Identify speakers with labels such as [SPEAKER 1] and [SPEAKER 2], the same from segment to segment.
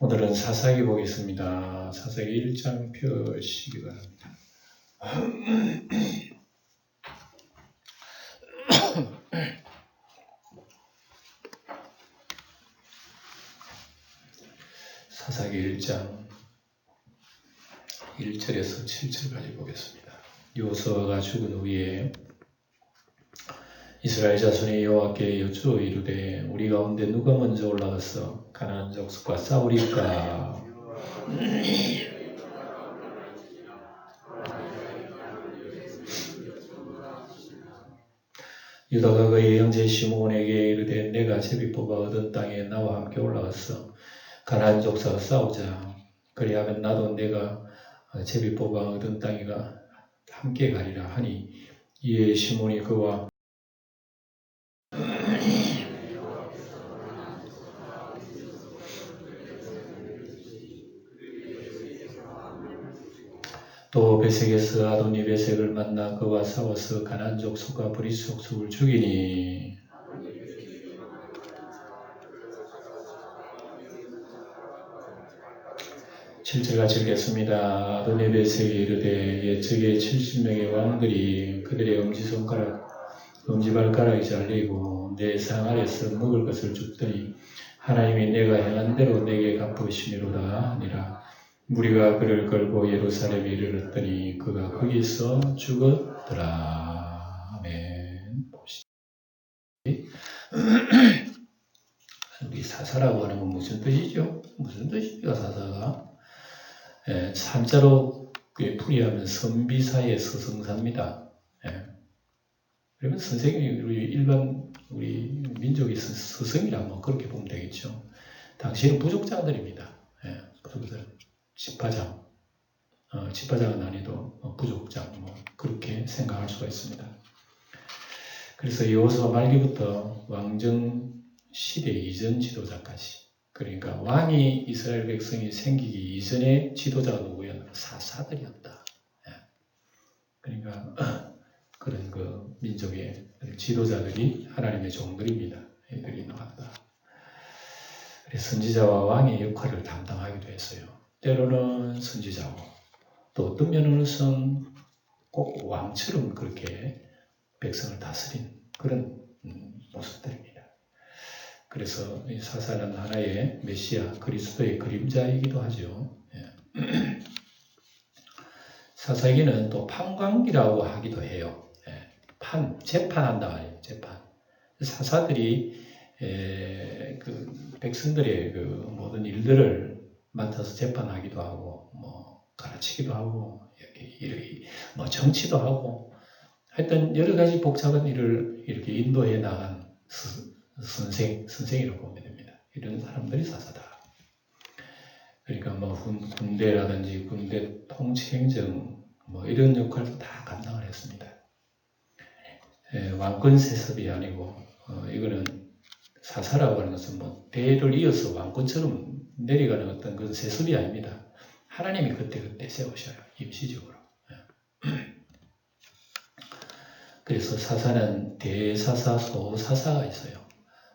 [SPEAKER 1] 오늘은 사사기 보겠습니다. 사사기 1장 펴시기 바랍니다. 사사기 1장 1절에서 7절까지 보겠습니다. 요수아가 죽은 후에 이스라엘 자손이 여호와께 여쭈어 이르되 우리 가운데 누가 먼저 올라가서 가나안 족속과 싸우리까? 유다가 그의 형제 시므온에게 이르되 내가 제비 뽑아 얻은 땅에 나와 함께 올라가서 가나안 족속과 싸우자. 그리하면 나도 내가 제비 뽑아 얻은 땅이가 함께 가리라 하니 이에 시므온이 그와 또 베색에서 아도니 베색을 만나 그와 싸워서 가나안 족속과 브리스 족속을 죽이니 칠절같이 읽겠습니다. 아도니 베색이 이르되 옛적에 70명의 왕들이 그들의 엄지발가락이 잘리고 내 상 아래서 먹을 것을 줍더니 하나님이 내가 행한 대로 내게 갚으시미로다 하니라. 무리가 그를 걸고 예루살렘에 이르렀더니 그가 거기서 죽었더라. 아멘. 우리 사사라고 하는 건 무슨 뜻이죠? 무슨 뜻입니까, 사사가? 산자로 풀이하면 선비사의 서성사입니다. 그러면 선생님이 우리 민족의 스승이라 뭐 그렇게 보면 되겠죠. 당시에는 부족장들입니다. 부족장, 집화장, 집화장은 아니도 부족장, 뭐 그렇게 생각할 수가 있습니다. 그래서 여호수아 말기부터 왕정 시대 이전 지도자까지, 그러니까 왕이 이스라엘 백성이 생기기 이전의 지도자가 누구였나? 사사들이었다. 그러니까 그런 그 민족의 지도자들이 하나님의 종들입니다. 이들이 나왔다. 그래서 선지자와 왕의 역할을 담당하기도 했어요. 때로는 선지자고, 또 어떤 면으로는 꼭 왕처럼 그렇게 백성을 다스린 그런 모습들입니다. 그래서 이 사사는 하나의 메시아, 그리스도의 그림자이기도 하죠. 사사기는 또 판관기라고 하기도 해요. 재판한다 말이에요. 재판. 사사들이 그 백성들의 그 모든 일들을 맡아서 재판하기도 하고, 뭐 가르치기도 하고, 뭐 정치도 하고, 하여튼 여러 가지 복잡한 일을 이렇게 인도해 나간 선생이라고 보면 됩니다. 이런 사람들이 사사다. 그러니까 뭐 군대라든지 군대 통치행정 뭐 이런 역할도 다 감당을 했습니다. 왕권 세습이 아니고 이거는 사사라고 하는 것은 뭐 대를 이어서 왕권처럼 내려가는 어떤 그 세습이 아닙니다. 하나님이 그때 세우셔요. 임시적으로. 그래서 사사는 대사사, 소사사가 있어요.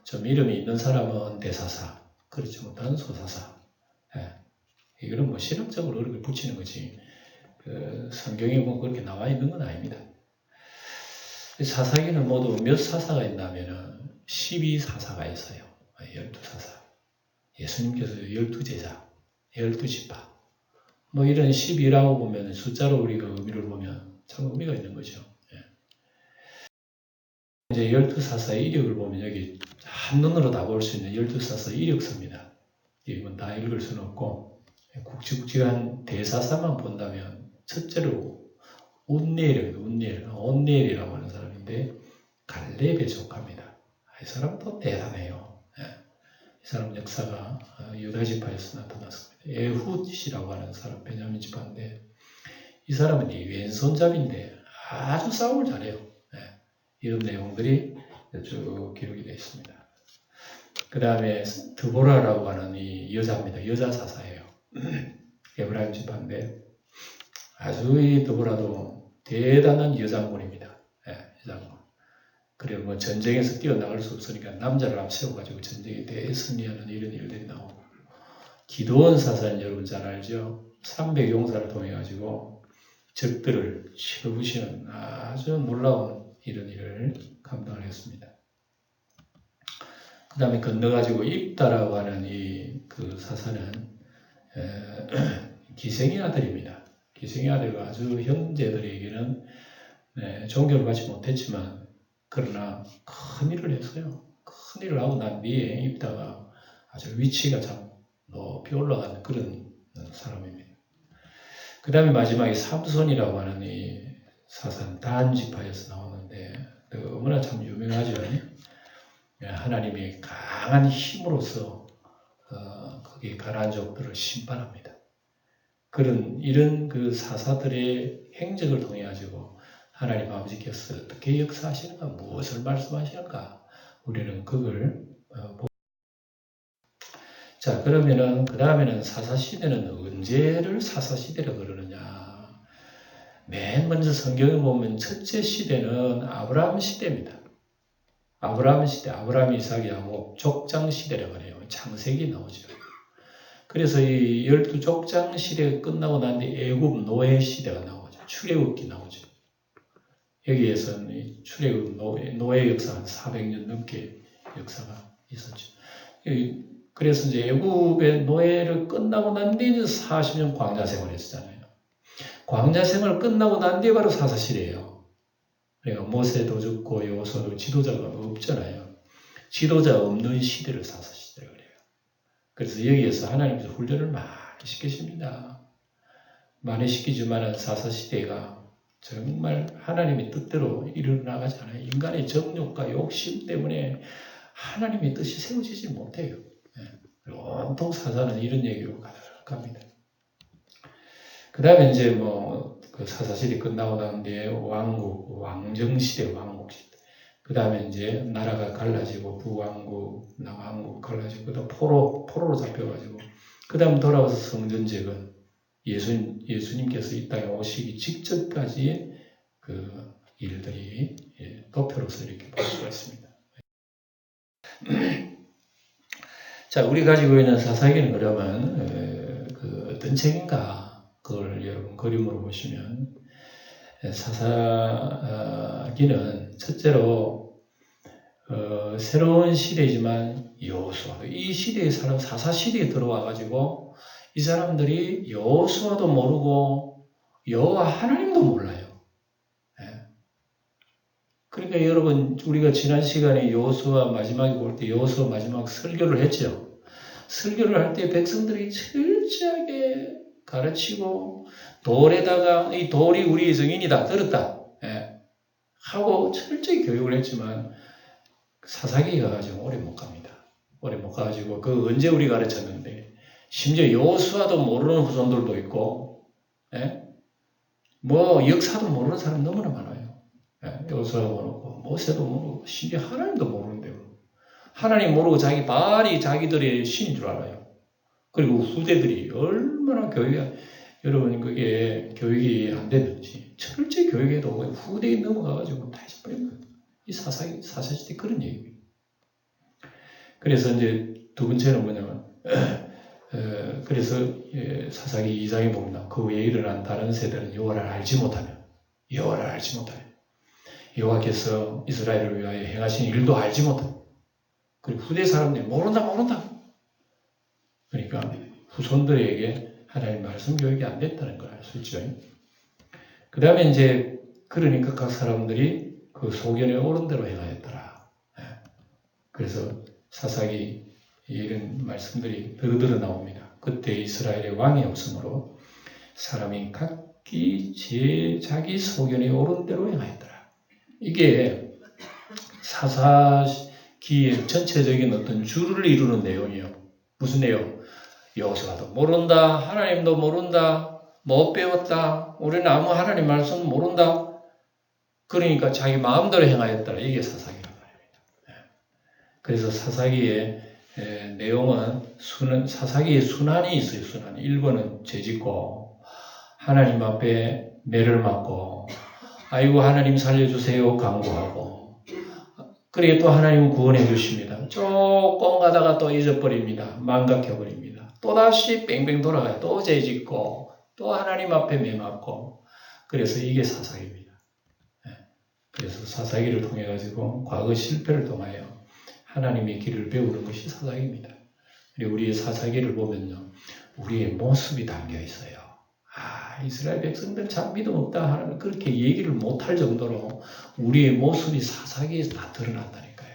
[SPEAKER 1] 좀 이름이 있는 사람은 대사사, 그렇지 못한 소사사. 이거는 뭐 신학적으로 그렇게 붙이는 거지. 성경에 뭐 그렇게 나와 있는 건 아닙니다. 사사기는 모두 몇 사사가 있냐면은 12사사가 있어요. 12사사. 예수님께서 12제자, 12지파. 뭐 이런 12라고 보면 숫자로 우리가 의미를 보면 참 의미가 있는 거죠. 이제 12사사의 이력을 보면 여기 한눈으로 다 볼 수 있는 12사사 이력서입니다. 이건 다 읽을 수는 없고 굵직굵직한 대사사만 본다면 첫째로 온니엘이라고 하는 사람인데 갈렙의 조카입니다. 이 사람도 대단해요. 이 사람 역사가 유다 지파에서 나타났습니다. 에훗이라고 하는 사람 베냐민 지파인데 이 사람은 왼손잡이인데 아주 싸움을 잘해요. 이런 내용들이 쭉 기록이 되어 있습니다. 그 다음에 드보라라고 하는 이 여자입니다. 여자 사사예요. 에브라임 지파인데 아주 이 드보라도 대단한 여장군입니다. 여장군. 그리고 뭐 전쟁에서 뛰어나갈 수 없으니까 남자를 앞세워가지고 전쟁에 대승리하는 이런 일들이 나오고 기드온 사사는 여러분 잘 알죠? 300 용사를 통해 가지고 적들을 치부시는 아주 놀라운 이런 일을 감당을 했습니다. 그 다음에 건너가지고 입다라고 하는 그 사사는 기생의 아들입니다. 기생의 아들과 아주 형제들에게는 존경을 받지 못했지만 그러나 큰 일을 했어요. 큰 일을 하고 난 뒤에 입다가 아주 위치가 참 높이 올라간 그런 사람입니다. 그 다음에 마지막에 삼손이라고 하는 이 사사는 단 지파에서 나오는데 너무나 참 유명하죠. 하나님이 강한 힘으로써 거기 가나안 족들을 심판합니다. 이런 그 사사들의 행적을 통해 가지고 하나님 아버지께서 어떻게 역사하시는가, 무엇을 말씀하시는가, 우리는 그걸 자, 그러면은 그 다음에는 사사시대는 언제를 사사시대라고 그러느냐? 맨 먼저 성경에 보면 첫째 시대는 아브라함 시대입니다. 아브라함 시대, 아브라함, 이삭, 야곱 족장 시대라고 해요. 창세기 나오죠. 그래서 이 12족장 시대가 끝나고 난 뒤 애굽 노예 시대가 나오죠. 출애굽기 나오죠. 여기에서는 이 출애굽 노예 역사 한 400년 넘게 역사가 있었죠. 그래서 이제 애굽의 노예를 끝나고 난 뒤에 40년 광야 생활을 했었잖아요. 광야 생활 끝나고 난 뒤에 바로 사사시대예요. 그러니까 모세도 죽고 여호수아도 지도자가 없잖아요. 지도자 없는 시대를 사사시대라고 그래요. 그래서 여기에서 하나님께서 훈련을 많이 시키십니다. 많이 시키지만 사사시대가 정말 하나님의 뜻대로 일어나가지 않아요. 인간의 정욕과 욕심 때문에 하나님의 뜻이 세워지지 못해요. 온통 사사는 이런 얘기로 가득합니다. 그 다음에 이제 그 사사시대 끝나고 난 뒤에 왕정시대, 왕국시대. 그 다음에 이제 나라가 갈라지고 부왕국, 남왕국 갈라지고, 그 다음 포로로 잡혀가지고, 그 다음 돌아와서 성전재건, 예수님께서 이 땅에 오시기 직전까지의 그 일들이 도표로서 이렇게 볼 수가 있습니다. 자, 우리 가지고 있는 사사기는 그러면 그 어떤 책인가? 그걸 여러분 그림으로 보시면 사사기는 첫째로 새로운 시대이지만 여호수아, 이 시대의 사람 사사시대에 들어와가지고 이 사람들이 여호수아도 모르고 여호와 하나님도 몰라요. 그러니까 여러분 우리가 지난 시간에 여호수아 마지막에 볼 때 여호수아 마지막 설교를 했죠. 설교를 할 때 백성들이 철저하게 가르치고 돌에다가 이 돌이 우리의 증인이다 들었다 하고 철저히 교육을 했지만 사사기가 가지고 오래 못 갑니다. 오래 못 가가지고 그 언제 우리 가르쳤는데 심지어 여호수아도 모르는 후손들도 있고 뭐 역사도 모르는 사람 너무나 많아요. 여호수아도 모르고 모세도 모르고 심지어 하나님도 모르는데요. 하나님 모르고 자기 발이 자기들의 신인 줄 알아요. 그리고 후대들이 얼마나 여러분 그게 교육이 안 됐는지 철저히 교육해도 후대에 넘어가가지고 다시 빼는 거예요. 이 사사시대 그런 얘기입니다. 그래서 이제 두 번째는 뭐냐면 그래서 사사기 2장에 보면 그 외에 일어난 다른 세대는 여호와를 알지 못하며 여호와께서 이스라엘을 위하여 행하신 일도 알지 못하고 그리고 후대 사람들이 모른다. 그러니까 후손들에게 하나님 말씀 교육이 안 됐다는 걸 알 수 있죠. 그 다음에 이제 그러니까 각 사람들이 그 소견에 옳은 대로 행하였더라. 그래서 사사기 이런 말씀들이 드러드러 나옵니다. 그때 이스라엘의 왕이 없으므로 사람이 각기 자기 소견에 옳은 대로 행하였더라. 이게 사사기의 전체적인 어떤 줄을 이루는 내용이에요. 무슨 내용? 여호수아도 모른다, 하나님도 모른다, 못 배웠다, 우리는 아무 하나님 말씀 모른다. 그러니까 자기 마음대로 행하였더라. 이게 사사기란 말입니다. 그래서 사사기의 내용은 사사기의 순환이 있어요. 순환이 1번은 죄짓고 하나님 앞에 매를 맞고 아이고 하나님 살려주세요 간구하고 그리고 또 하나님 구원해 주십니다. 조금 가다가 또 잊어버립니다. 망각해버립니다. 또다시 뺑뺑 돌아가요. 또 죄짓고 또 하나님 앞에 매맞고 그래서 이게 사사기입니다. 그래서 사사기를 통해 가지고 과거 실패를 통하여 하나님의 길을 배우는 것이 사사기입니다. 그리고 우리의 사사기를 보면요. 우리의 모습이 담겨 있어요. 이스라엘 백성들 참 믿음 없다 하는 그렇게 얘기를 못할 정도로 우리의 모습이 사사기에 다 드러난다니까요.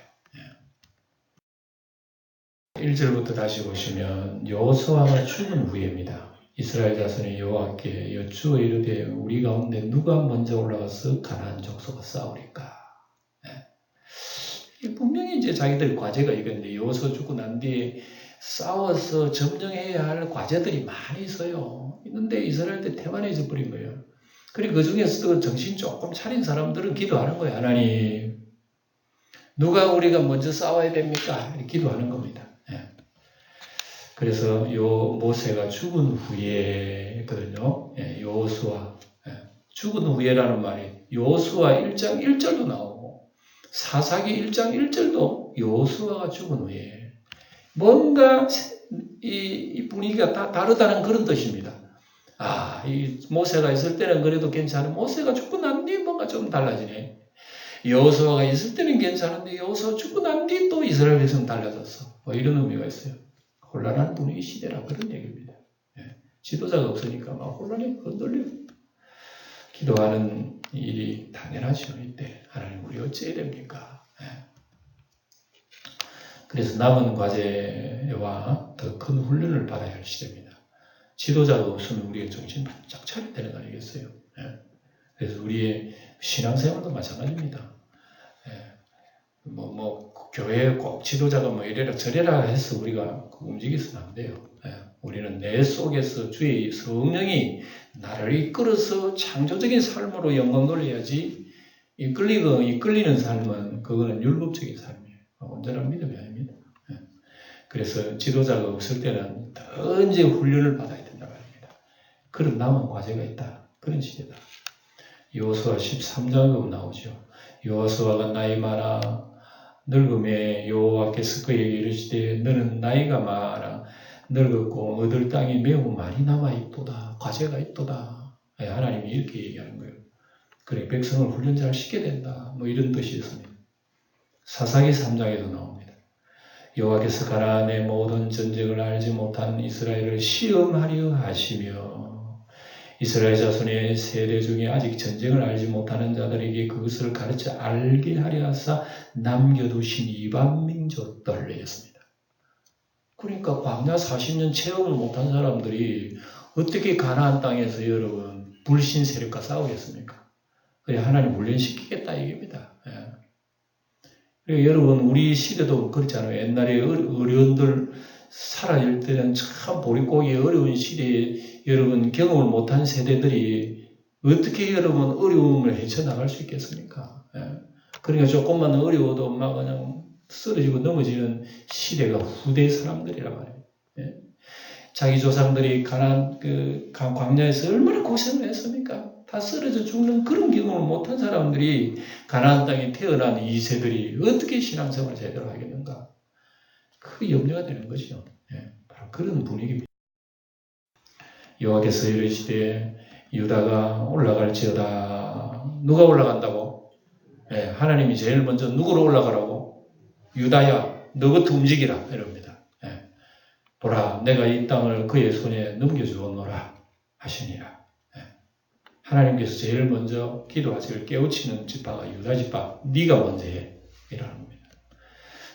[SPEAKER 1] 1절부터 다시 보시면 여호수아가 죽은 후에입니다. 이스라엘 자손이 여호와께 여쭈어 이르되 우리 가운데 누가 먼저 올라가서 가나안 족속과 싸우리까? 분명히 이제 자기들 과제가 이건데 여호수아 죽고 난 뒤에 싸워서 점령해야 할 과제들이 많이 있어요. 있는데 이스라엘때 태만해져 버린 거예요. 그리고 그 중에서도 정신 조금 차린 사람들은 기도하는 거예요. 하나님, 누가 우리가 먼저 싸워야 됩니까? 이렇게 기도하는 겁니다. 그래서 요 모세가 죽은 후에거든요. 여호수아 죽은 후에라는 말이 여호수아 1장 1절도 나오고 사사기 1장 1절도 여호수아가 죽은 후에 뭔가 이 분위기가 다 다르다는 그런 뜻입니다. 이 모세가 있을 때는 그래도 괜찮은 모세가 죽고 난 뒤 뭔가 좀 달라지네. 여호수아가 있을 때는 괜찮은데 여호수아 죽고 난 뒤 또 이스라엘 백성은 달라졌어. 이런 의미가 있어요. 혼란한 분위기 시대라 그런 얘기입니다. 지도자가 없으니까 막 혼란이 흔들려. 기도하는 일이 당연하죠. 이때 하나님 우리 어찌해야 됩니까? 그래서 남은 과제와 더 큰 훈련을 받아야 할 시대입니다. 지도자가 없으면 우리의 정신 바짝 차려야 되는 거 아니겠어요? 그래서 우리의 신앙생활도 마찬가지입니다. 교회에 꼭 지도자가 이래라 저래라 해서 우리가 움직이서는 안 돼요. 우리는 내 속에서 주의 성령이 나를 이끌어서 창조적인 삶으로 영광 돌려야지 이끌리는 삶은 그거는 율법적인 삶이에요. 온전한 믿음이 아닙니다. 그래서 지도자가 없을 때는 더 이제 훈련을 받아야 된다고 합니다. 그런 남은 과제가 있다. 그런 시대다. 여호수아 13장에 보면 나오죠. 여호수아가 나이 많아 늙음에 여호와께서 그에게 이르시되 너는 나이가 많아 늙었고 얻을 땅이 매우 많이 남아 있도다. 과제가 있도다. 하나님이 이렇게 얘기하는 거예요. 그래 백성을 훈련 잘 시켜야 된다. 이런 뜻이었습니다. 사사기 3장에도 나옵니다. 여호와께서 가나안의 모든 전쟁을 알지 못한 이스라엘을 시험하려 하시며 이스라엘 자손의 세대 중에 아직 전쟁을 알지 못하는 자들에게 그것을 가르쳐 알게 하려 하사 남겨두신 이방 민족들 얘기했습니다. 그러니까 광야 40년 체험을 못한 사람들이 어떻게 가나안 땅에서 여러분 불신 세력과 싸우겠습니까? 그래 하나님 훈련시키겠다 얘기입니다. 그리고 여러분 우리 시대도 그렇잖아요. 옛날에 어려운들 살아질 때는 참 보릿고개 어려운 시대에 여러분 경험을 못한 세대들이 어떻게 여러분 어려움을 헤쳐나갈 수 있겠습니까? 그러니까 조금만 어려워도 막 그냥 쓰러지고 넘어지는 시대가 후대 사람들이란 말이에요. 자기 조상들이 가나안 광야에서 얼마나 고생을 했습니까? 다 쓰러져 죽는 그런 경험을 못한 사람들이 가나안 땅에 태어난 2세들이 어떻게 신앙생활을 제대로 하겠는가? 그 염려가 되는 거죠. 바로 그런 분위기입니다. 여호와께서 이르시되 유다가 올라갈지어다. 누가 올라간다고? 하나님이 제일 먼저 누구로 올라가라고? 유다야, 너부터 움직이라 이럽니다. 보라, 내가 이 땅을 그의 손에 넘겨주었노라 하시니라. 하나님께서 제일 먼저 기도하시길 깨우치는 지파가 유다 지파, 네가 먼저 해 이라는 겁니다.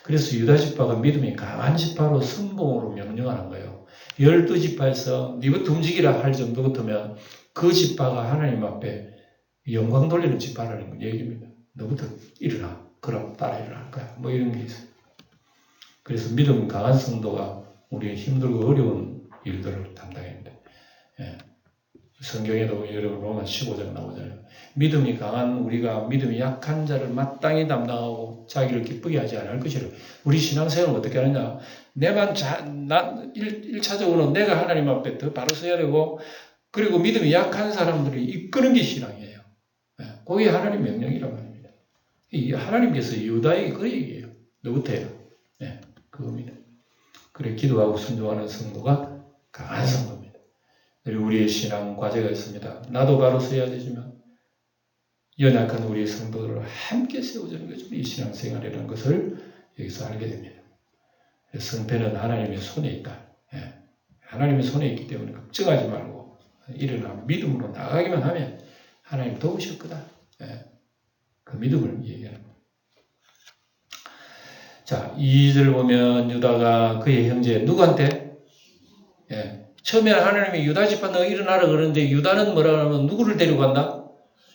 [SPEAKER 1] 그래서 유다 지파가 믿음이 강한 지파로 선봉으로 명령하는 거예요. 12지파에서 네부터 움직이라 할 정도 같으면 그 지파가 하나님 앞에 영광 돌리는 지파라는 얘기입니다. 너부터 일어나. 그럼 따라 일어날 거야. 이런 게 있어요. 그래서 믿음 강한 성도가 우리의 힘들고 어려운 일들을 담당했는데 성경에도 여러분 로마 15장 나오잖아요. 믿음이 강한 우리가 믿음이 약한 자를 마땅히 담당하고 자기를 기쁘게 하지 않을 것이라. 우리 신앙생활은 어떻게 하느냐. 내만 1차적으로 내가 하나님 앞에 더 바로 서야 되고 그리고 믿음이 약한 사람들을 이끄는 게 신앙이에요. 그게 하나님 명령이라고 합니다. 하나님께서 유다에게 그 얘기예요. 너부터 해라. 그겁니다. 그래 기도하고 순종하는 성도가 우리의 신앙 과제가 있습니다. 나도 바로 서야 되지만 연약한 우리의 성도들을 함께 세워주는 것이 이 신앙생활이라는 것을 여기서 알게 됩니다. 성패는 하나님의 손에 있다. 하나님의 손에 있기 때문에 걱정하지 말고 일어나 믿음으로 나가기만 하면 하나님 도우실 거다. 그 믿음을 얘기하는 겁니다. 자, 2절 보면 유다가 그의 형제 누구한테? 처음에 하나님이 유다 집안 너 일어나라 그러는데 유다는 뭐라 하면 누구를 데려간다?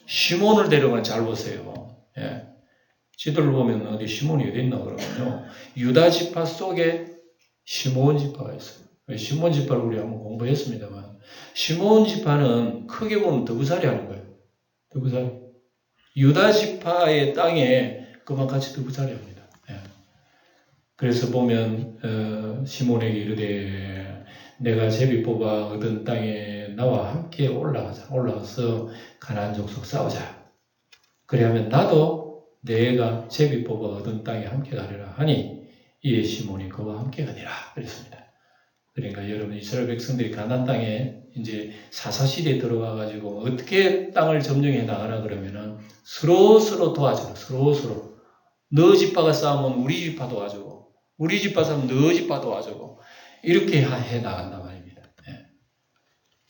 [SPEAKER 1] 시몬을 데려가는. 잘 보세요. 지도를 보면 어디 시몬이 어디 있나 그러면요. 유다 지파 속에 시몬 지파가 있어요. 시몬 지파를 우리 한번 공부했습니다만 시몬 지파는 크게 보면 더부살이 하는 거예요. 더부살이. 유다 지파의 땅에 그만 같이 더부살이 합니다. 그래서 보면 시몬에게 이르되 내가 제비 뽑아 얻은 땅에 나와 함께 올라가서 가나안 족속 싸우자. 그래야면 나도 내가 제비 뽑아 얻은 땅에 함께 가리라 하니 이에 시몬이 그와 함께 가니라 그랬습니다. 그러니까 여러분 이스라엘 백성들이 가나안 땅에 이제 사사시대에 들어가 가지고 어떻게 땅을 점령해 나가나 그러면은 서로 도와줘라. 서로 너 집파가 싸우면 우리 집파 도와주고 우리 집파 싸우면 너 집파 도와주고 이렇게 해 나간단 말입니다.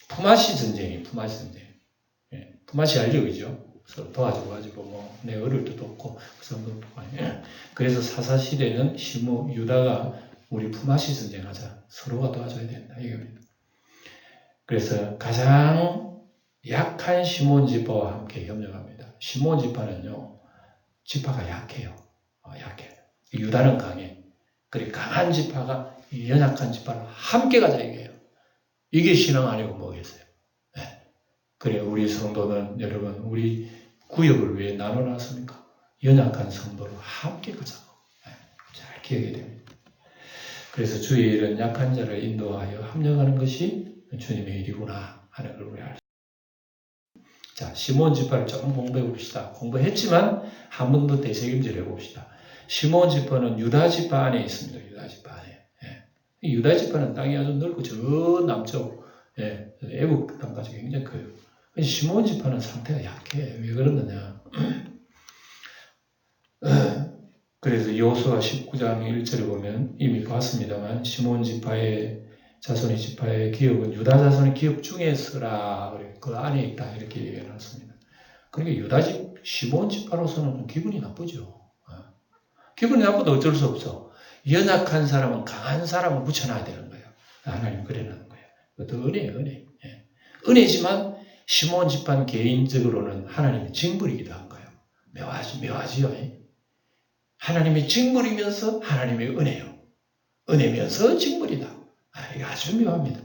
[SPEAKER 1] 품앗이 전쟁이 품앗이 전쟁. 품앗이 알죠, 그죠? 서로 도와줘 가지고 뭐 내 어릴 때도 없고 그 사람도 없고. 그래서 사사시대는 유다가 우리 품앗이 전쟁하자. 서로가 도와줘야 된다 이겁니다. 그래서 가장 약한 시몬 지파와 함께 협력합니다. 시몬 지파는요, 지파가 약해요. 약해. 유다는 강해. 그래 강한 지파가 연약한 지파를 함께 가자 이게요. 이게 신앙 아니고 뭐겠어요? 그래 우리 성도는 여러분 우리 구역을 왜 나눠놨습니까? 연약한 성도를 함께 가자고. 잘 기억해야 됩니다. 그래서 주의 일은 약한 자를 인도하여 합력하는 것이 주님의 일이구나 하는 걸 우리 알 수 있습니다. 자, 시몬 지파를 조금 공부해 봅시다. 공부했지만 한 번 더 되새김질 해봅시다. 시몬 지파는 유다 지파 안에 있습니다. 유다 지파 안에. 유다 지파는 땅이 아주 넓고 저 남쪽 애국 땅까지 굉장히 커요. 시몬 지파는 상태가 약해. 왜 그러느냐? 그래서 여호수아 19장 1절에 보면 이미 봤습니다만 시몬 지파의 자손의 지파의 기업은 유다 자손의 기업 중에서라 그 안에 있다 이렇게 얘기해놨습니다. 그러니까 시몬 지파로서는 기분이 나쁘죠. 기분이 나쁘도 어쩔 수 없어. 연약한 사람은 강한 사람을 붙여놔야 되는 거예요. 하나님 그래놓은 거예요. 그것도 은혜예요, 은혜. 은혜지만 시몬 집안 개인적으로는 하나님의 징벌이기도 한 거예요. 묘하지요. 하나님의 징벌이면서 하나님의 은혜요. 은혜면서 징벌이다. 이거 아주 묘합니다.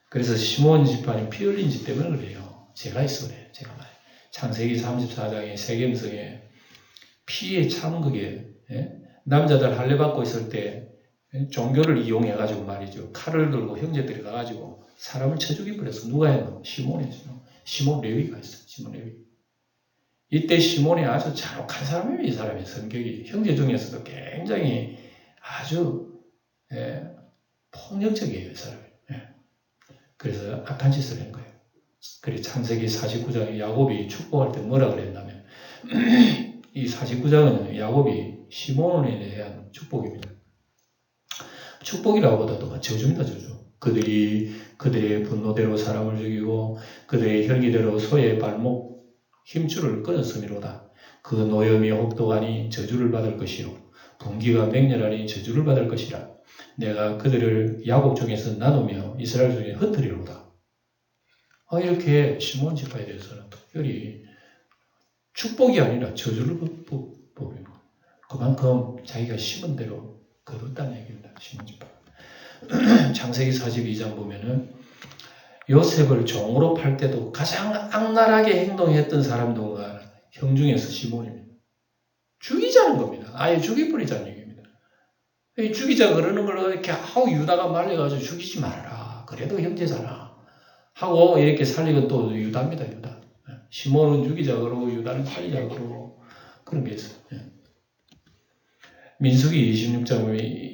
[SPEAKER 1] 그래서 시몬 집안이 피 흘린 지 때문에 그래요. 제가 있어 그래요. 제가 말해요. 창세기 34장의 세겜성에 피의 참극에 남자들 할례 받고 있을 때 종교를 이용해가지고 말이죠. 칼을 들고 형제들이 가가지고 사람을 쳐 죽여버려서 누가 했노? 시몬이 했어. 시몬 레위가 있어. 시몬 레위. 이때 시몬이 아주 잔혹한 사람이에요. 이 사람의 성격이. 형제 중에서도 굉장히 아주 폭력적이에요. 이 사람이. 그래서 악한 짓을 한 거예요. 그래서 창세기 49장에 야곱이 축복할 때 뭐라 그랬냐면 이 49장은 야곱이 시몬에 대한 축복입니다. 축복이라고 보다도 저주입니다. 저주. 그들의 분노대로 사람을 죽이고 그들의 혈기대로 소의 발목 힘줄을 끊었음이로다. 그 노염이 혹독하니 저주를 받을 것이요 분기가 맹렬하니 저주를 받을 것이라. 내가 그들을 야곱 중에서 나누며 이스라엘 중에 흩트리로다. 이렇게 시몬 지파에 대해서는 특별히 축복이 아니라 저주를 보이는 거예요. 그만큼 자기가 심은 대로 거뒀다는 얘기입니다. 시몬 지파. 창세기 42장 보면은 요셉을 종으로 팔 때도 가장 악랄하게 행동했던 사람 누가 형 중에서 시몬입니다. 죽이자는 겁니다. 아예 죽여버리자는 얘기입니다. 죽이자 그러는 걸 이렇게 유다가 말려가지고 죽이지 말아라. 그래도 형제잖아. 하고 이렇게 살리건 또 유다입니다. 유다. 시몬은 죽이자 그러고 유다는 살리자 그러고 그런 게 있어요. 민수기 26장 보면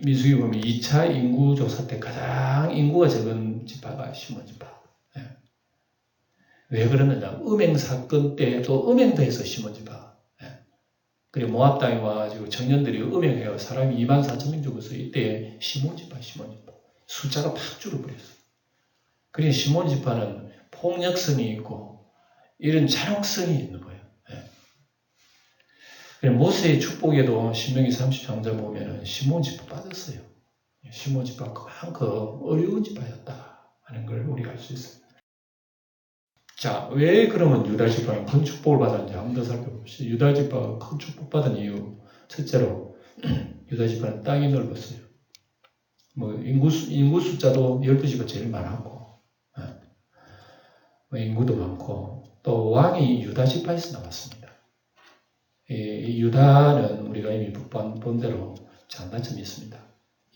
[SPEAKER 1] 민수기 보면 2차 인구 조사 때 가장 인구가 적은 지파가 시몬 지파. 예. 왜 그러느냐? 음행 사건 때 또 음행도 해서 시몬 지파. 예. 그리고 모압 땅에 와가지고 청년들이 음행해요. 사람이 24,000명 죽었어요. 이때 시몬 지파. 숫자가 팍 줄어버렸어요. 그리고 시몬 지파는 폭력성이 있고 이런 잔혹성이 있는 거예요. 예. 모세의 축복에도 신명기 30장자 보면은 시몬 지파 빠졌어요. 시몬 지파가 그만큼 어려운 지파였다 하는 걸 우리가 알 수 있어요. 자, 왜 그러면 유다 지파는 큰 축복을 받았는지 한번 더 살펴봅시다. 유다 지파가 큰 축복받은 이유, 첫째로 유다 지파는 땅이 넓었어요. 인구 숫자도 12지파 제일 많았고, 인구도 많고, 또 왕이 유다 지파에서 나왔습니다. 이 유다는 우리가 이미 본 대로 장단점이 있습니다.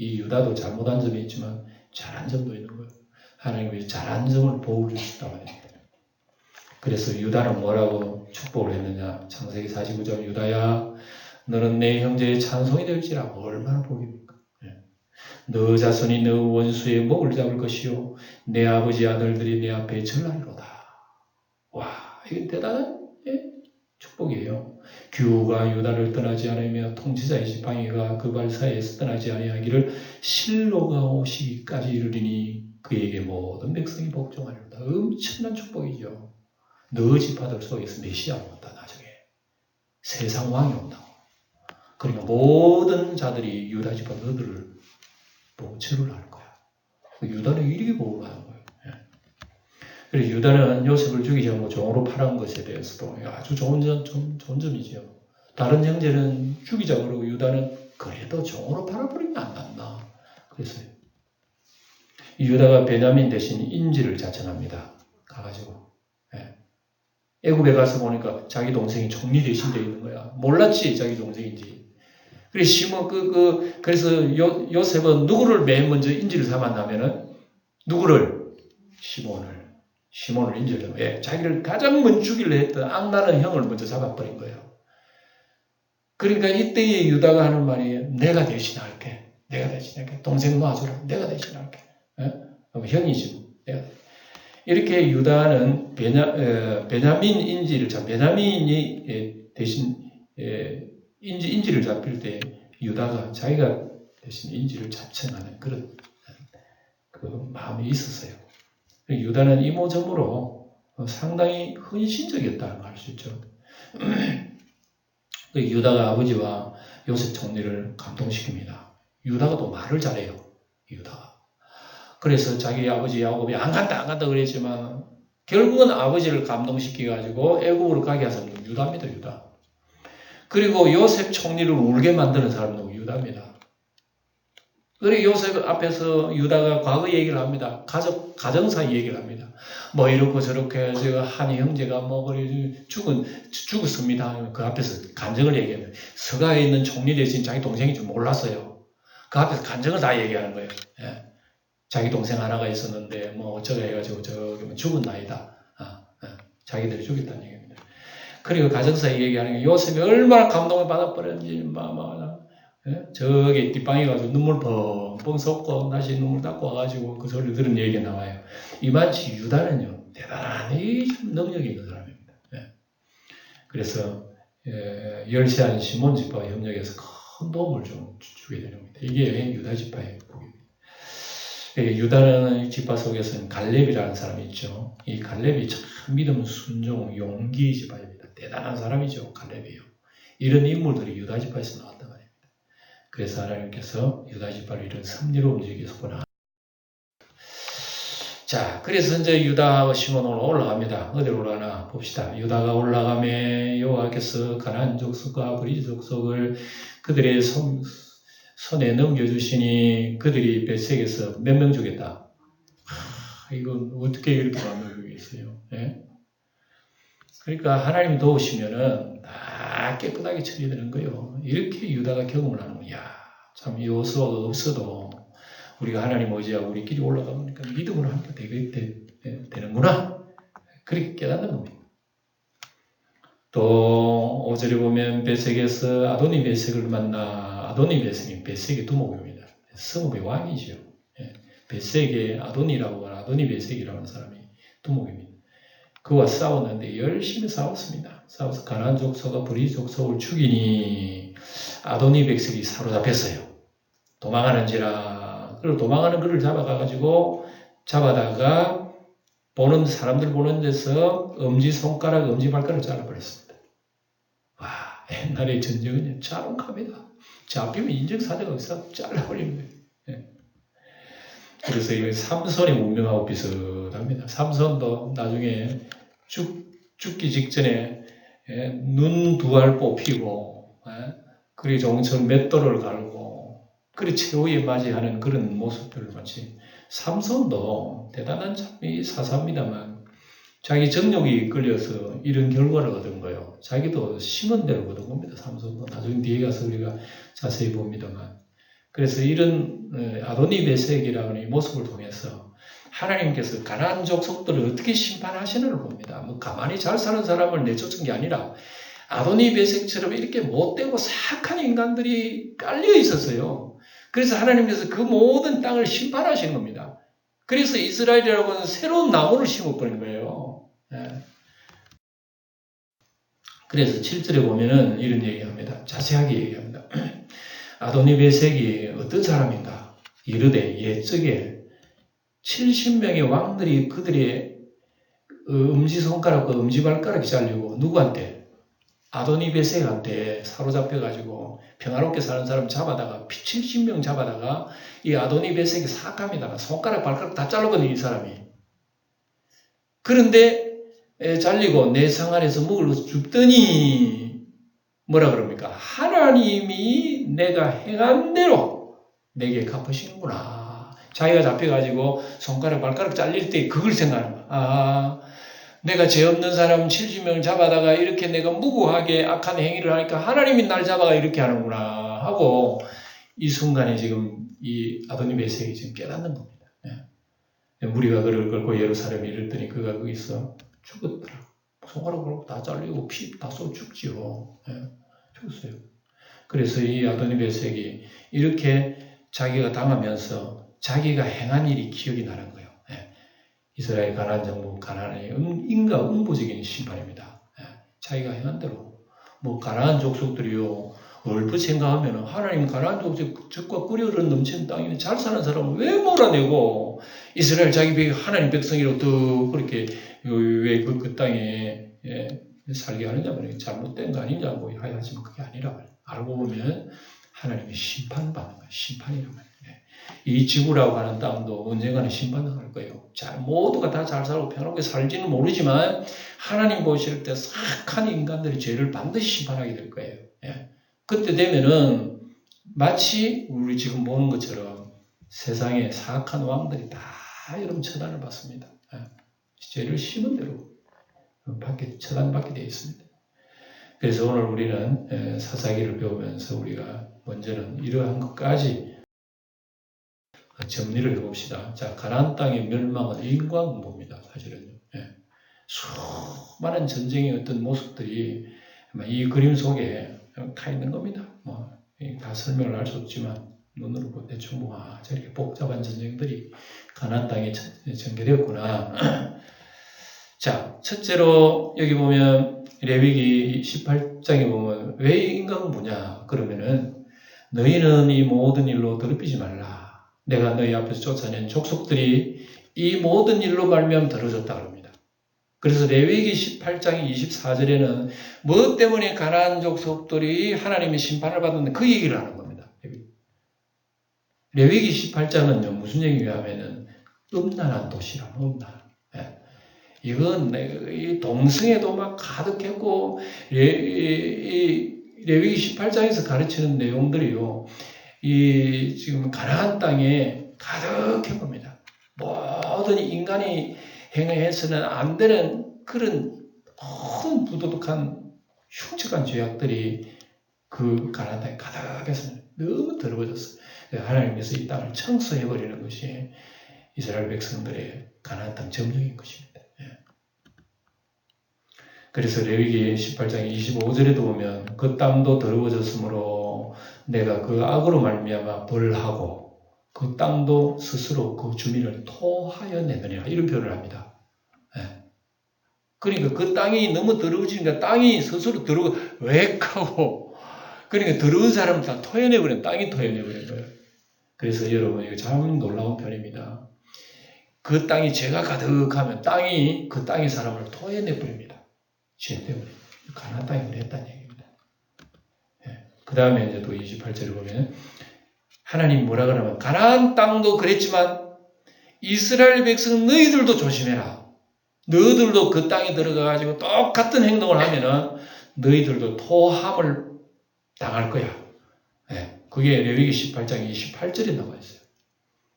[SPEAKER 1] 이 유다도 잘못한 점이 있지만 잘한 점도 있는 거예요. 하나님이 잘한 점을 보호해 주셨다고 합니다. 그래서 유다는 뭐라고 축복을 했느냐? 창세기 49장 유다야 너는 내 형제의 찬송이 될지라. 얼마나 복입니까? 너 자손이 너 원수의 목을 잡을 것이요 내 아버지 아들들이 내 앞에 절하리로다. 와, 이건 대단한 축복이에요. 규가 유다를 떠나지 않으며 통치자의 지팡이가 그 발 사이에서 떠나지 아니하기를 실로가 오시기까지 이르리니 그에게 모든 백성이 복종하리로다. 엄청난 축복이죠. 너 지파들 속에서 메시아가 온다. 나중에 세상 왕이 온다고. 그러니까 모든 자들이 유다 지파 너들을 보고 절을 할 거야. 유다는 이렇게 보고 하는 거예요. 그래서 유다는 요셉을 죽이지 않고 종으로 팔아온 것에 대해서도 아주 좋은 점이죠. 다른 형제는 죽이자 그러고 유다는 그래도 종으로 팔아버리면 안 낫나. 그래서 유다가 베냐민 대신 인지를 자청합니다. 가가지고. 애굽에 가서 보니까 자기 동생이 총리 대신 되어 있는 거야. 몰랐지 자기 동생인지. 그래서 그래서 요셉은 누구를 맨 먼저 인지를 삼았냐면은 누구를? 시몬을 인지를 삼아. 자기를 가장 먼저 죽이려 했던 악나는 형을 먼저 잡아버린 거예요. 그러니까 이때의 유다가 하는 말이 내가 대신할게. 동생 놔주라. 내가 대신할게. 형이지. 이렇게 유다는 베냐민 인지를 베냐민이 대신 인지를 잡힐 때 유다가 자기가 대신 인지를 자청하는 그런 그 마음이 있었어요. 유다는 이모저모로 상당히 헌신적이었다고 할 수 있죠. 유다가 아버지와 요셉 총리를 감동시킵니다. 유다가 또 말을 잘해요. 유다가. 그래서 자기 아버지 야곱이 안 간다 그랬지만 결국은 아버지를 감동시켜가지고 애굽으로 가게 한 사람은 유다입니다. 유다. 그리고 요셉 총리를 울게 만드는 사람도 유다입니다. 그리고 요셉 앞에서 유다가 과거 얘기를 합니다. 가정사 얘기를 합니다. 뭐 이렇고 저렇게 제가 한 형제가 죽었습니다. 그 앞에서 간증을 얘기합니다. 서가에 있는 총리 대신 자기 동생이 좀 몰랐어요. 그 앞에서 간증을 다 얘기하는 거예요. 자기 동생 하나가 있었는데 뭐 어쩌고 해가지고 저기 죽은 나이다. 자기들이 죽였다는 얘기입니다. 그리고 가정사 얘기하는 게 요셉이 얼마나 감동을 받아버렸는지 저기 뒷방에 가지고 눈물 펑펑 쏟고 다시 눈물 닦고 와가지고 그 소리를 들은 얘기가 나와요. 이만치 유다는요 대단한 능력이 있는 사람입니다. 그래서 열시한 시몬 지파와 협력해서 큰 도움을 좀 주게 되는 겁니다. 이게 유다 지파의 복입니다. 유다라는 지파 속에서는 갈렙이라는 사람이 있죠. 이 갈렙이 참 믿음, 순종, 용기 지파입니다. 대단한 사람이죠. 갈렙이요. 이런 인물들이 유다 지파에서 나왔단 말입니다. 그래서 하나님께서 유다 지파를 이런 섭리로 움직이게 했구나. 자, 그래서 이제 유다하고 시몬으로 올라갑니다. 어디로 올라가나 봅시다. 유다가 올라가며 여호와께서 가나안 족속과 브리스 족속을 그들의 손에 넘겨주시니 그들이 벳색에서 몇 명 죽였다. 이건 어떻게 이렇게 많은 죽이겠어요? 그러니까 하나님이 도우시면은 다 깨끗하게 처리되는 거예요. 이렇게 유다가 경험을 하는 거야. 참 여호수아가 없어도 우리가 하나님 의지하고 우리끼리 올라가보니까 믿음으로 함께 되는구나. 그렇게 깨닫는 겁니다. 또 5절에 보면 벳색에서 아도니 벳색을 만나. 아도니 벳색이 두목입니다. 성읍의 왕이죠. 베색의 아도니라고 하는 아도니 베색이라는 사람이 두목입니다. 그와 싸웠는데 열심히 싸웠습니다. 싸워서 가나안 족속과 브리 족속을 죽이니 아도니 백색이 사로잡혔어요. 도망하는지라. 그리고 도망하는 그를 잡아다가 보는 사람들 보는 데서 엄지손가락, 엄지발가락을 잘라버렸습니다. 와, 옛날의 전쟁은 자롱합니다. 잡히면 인증사자가 없어 잘라버리는 거예요. 예. 그래서 이거 삼손의 운명하고 비슷합니다. 삼손도 나중에 죽기 직전에 눈 두 알 뽑히고 그리고 종천 맷돌을 갈고 그리 최후에 맞이하는 그런 모습들을 마치 삼손도 대단한 참이 사사입니다만 자기 정욕이 끌려서 이런 결과를 얻은 거예요. 자기도 심은 대로 얻은 겁니다. 삼손도 나중에 뒤에 가서 우리가 자세히 봅니다만 그래서 이런 아도니 베색이라는 이 모습을 통해서 하나님께서 가나안 족속들을 어떻게 심판하시는를 봅니다. 뭐 가만히 잘 사는 사람을 내쫓은 게 아니라 아도니 베색처럼 이렇게 못되고 사악한 인간들이 깔려 있었어요. 그래서 하나님께서 그 모든 땅을 심판하신 겁니다. 그래서 이스라엘이라고 하는 새로운 나무를 심어버린 거예요. 그래서 7절에 보면은 이런 얘기합니다. 자세하게 얘기합니다. 아도니 베색이 어떤 사람인가? 이르되 옛적에 70명의 왕들이 그들의 엄지손가락과 엄지발가락이 잘리고 누구한테? 아도니 베색한테 사로잡혀가지고 평화롭게 사는 사람 잡아다가 70명 잡아다가 이 아도니 베색이 사악합니다. 손가락 발가락 다 잘라버린 이 사람이. 그런데 잘리고 내 상 안에서 먹을 것을 줍더니 뭐라 그럽니까? 하나님이 내가 행한 대로 내게 갚으시는구나. 자기가 잡혀가지고 손가락 발가락 잘릴 때 그걸 생각하는 거야. 내가 죄 없는 사람 70명 잡아다가 이렇게 내가 무고하게 악한 행위를 하니까 하나님이 날 잡아가 이렇게 하는구나 하고 이 순간에 지금 이 아도니 베색이 지금 깨닫는 겁니다. 무리가 그를 걸고 예루살렘에 이르더니 그가 거기서 죽었더라. 손가락 다 잘리고 피 다 쏟아 죽지요. 죽었어요. 그래서 이 아도니 베색이 이렇게 자기가 당하면서 자기가 행한 일이 기억이 나는 거예요. 이스라엘 가나안 정부, 가나안의 인과 음부적인 심판입니다. 자기가 행한 대로. 뭐 가나안 족속들이요. 얼핏 생각하면 하나님 가나안 족속과 끓여오르는 넘치는 땅에 잘 사는 사람을 왜 몰아내고 이스라엘 자기 하나님 백성이라고 또 그렇게 왜 그 땅에 살게 하느냐 말이에요. 잘못된 거 아니냐 뭐 하지만 그게 아니라 말이에요. 알고 보면 하나님이 심판받는 거예요. 심판이란 말이에요. 이 지구라고 하는 땅도 언젠가는 심판당할 거예요. 모두가 다 잘 살고 평화롭게 살지는 모르지만 하나님 보실 때 사악한 인간들의 죄를 반드시 심판하게 될 거예요. 그때 되면은 마치 우리 지금 보는 것처럼 세상에 사악한 왕들이 다 여러분 처단을 받습니다. 죄를 심은 대로 처단받게 되어 있습니다. 그래서 오늘 우리는 사사기를 배우면서 우리가 먼저는 이러한 것까지 정리를 해봅시다. 자, 가나안 땅의 멸망은 인과응보입니다. 사실은요. 수많은 전쟁의 어떤 모습들이 이 그림 속에 다 있는 겁니다. 다 설명을 할 수 없지만 눈으로 볼 대충 저렇게 복잡한 전쟁들이 가나안 땅에 전개되었구나. 자, 첫째로 여기 보면 레위기 18장에 보면 왜 인과응보냐? 그러면은 너희는 이 모든 일로 더럽히지 말라. 내가 너희 앞에서 쫓아낸 족속들이 이 모든 일로 말미암아 더러워졌다 그럽니다. 그래서 레위기 18장 24절에는 무엇 때문에 가나안 족속들이 하나님의 심판을 받았는데 그 얘기를 하는 겁니다. 레위기 18장은요 무슨 얘기냐 하면은 음란한 도시라 음란. 이건 이 동성애도 막 가득했고 레위기 18장에서 가르치는 내용들이요. 이 지금 가나안 땅에 가득해 봅니다. 모든 인간이 행해서는 안 되는 그런 모든 부도덕한 흉측한 죄악들이 그 가나안 땅에 가득해서 너무 더러워졌어요. 하나님께서 이 땅을 청소해버리는 것이 이스라엘 백성들의 가나안 땅 점령인 것입니다. 그래서 레위기 18장 25절에도 보면 그 땅도 더러워졌으므로 내가 그 악으로 말미암아 벌하고 그 땅도 스스로 그 주민을 토하여 내느니라. 이런 표현을 합니다. 예. 그러니까 그 땅이 너무 더러워지니까 땅이 스스로 웩하고, 그러니까 더러운 사람을 다 토해내버려요. 땅이 토해내버린 거예요. 그래서 여러분, 이거 참 놀라운 편입니다. 그 땅이 죄가 가득하면 그 땅의 사람을 토해내버립니다. 죄 때문에. 가나안 땅이 그랬다는 얘기입니다. 예. 그 다음에 이제 또 28절을 보면, 하나님 뭐라 그러면, 가나안 땅도 그랬지만, 이스라엘 백성 너희들도 조심해라. 너희들도 그 땅에 들어가가지고 똑같은 행동을 하면은, 너희들도 토함을 당할 거야. 예. 그게 레위기 18장 28절에 나와 있어요.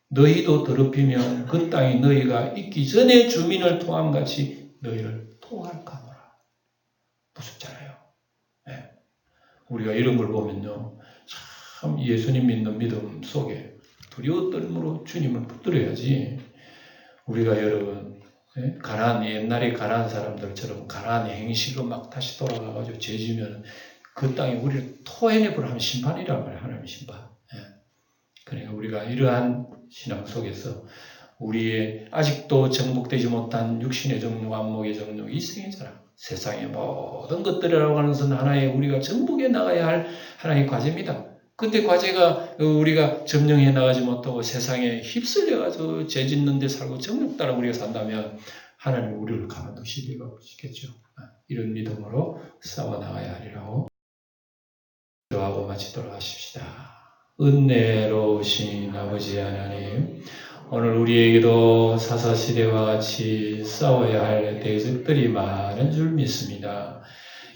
[SPEAKER 1] 너희도 더럽히면 그 땅이 너희가 있기 전에 주민을 토함같이 너희를 토할까노라. 무섭잖아요. 네. 우리가 이런 걸 보면요, 참 예수님 믿는 믿음 속에 두려워 떨므로 주님을 붙들어야지. 우리가 여러분, 옛날에 가난한 사람들처럼 가난한 행실로 막 다시 돌아가가지고 죄 지면 그 땅에 우리를 토해내버려 하면 심판이란 말이에요. 하나님의 심판. 그러니까 우리가 이러한 신앙 속에서 우리의 아직도 정복되지 못한 육신의 정욕, 안목의 정욕, 이생의 자랑, 세상의 모든 것들이라고 하는 것은 하나의 우리가 정복해 나가야 할 하나의 과제입니다. 근데 과제가 우리가 점령해 나가지 못하고 세상에 휩쓸려가지고 죄 짓는 데 살고 정욕 따라 우리가 산다면 하나님 우리를 가만두실 리가 없겠죠. 이런 믿음으로 싸워 나가야 하리라고 기도하고 마치도록 하십시다. 은혜로우신 아버지 하나님, 오늘 우리에게도 사사시대와 같이 싸워야 할 대적들이 많은 줄 믿습니다.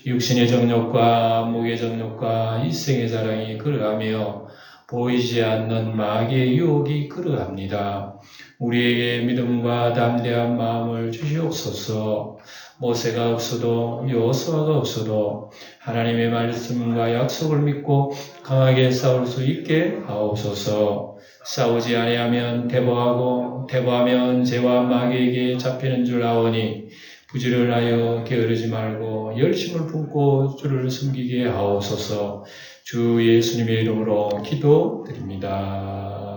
[SPEAKER 1] 육신의 정욕과 안목의 정욕과 이생의 자랑이 그러하며 보이지 않는 마귀의 유혹이 그러합니다. 우리에게 믿음과 담대한 마음을 주시옵소서. 모세가 없어도 여호수아가 없어도 하나님의 말씀과 약속을 믿고 강하게 싸울 수 있게 하옵소서. 싸우지 아니하면 대보하면 죄와 마귀에게 잡히는 줄 아오니 부지런하여 게으르지 말고 열심을 품고 주를 섬기게 하옵소서. 주 예수님의 이름으로 기도드립니다.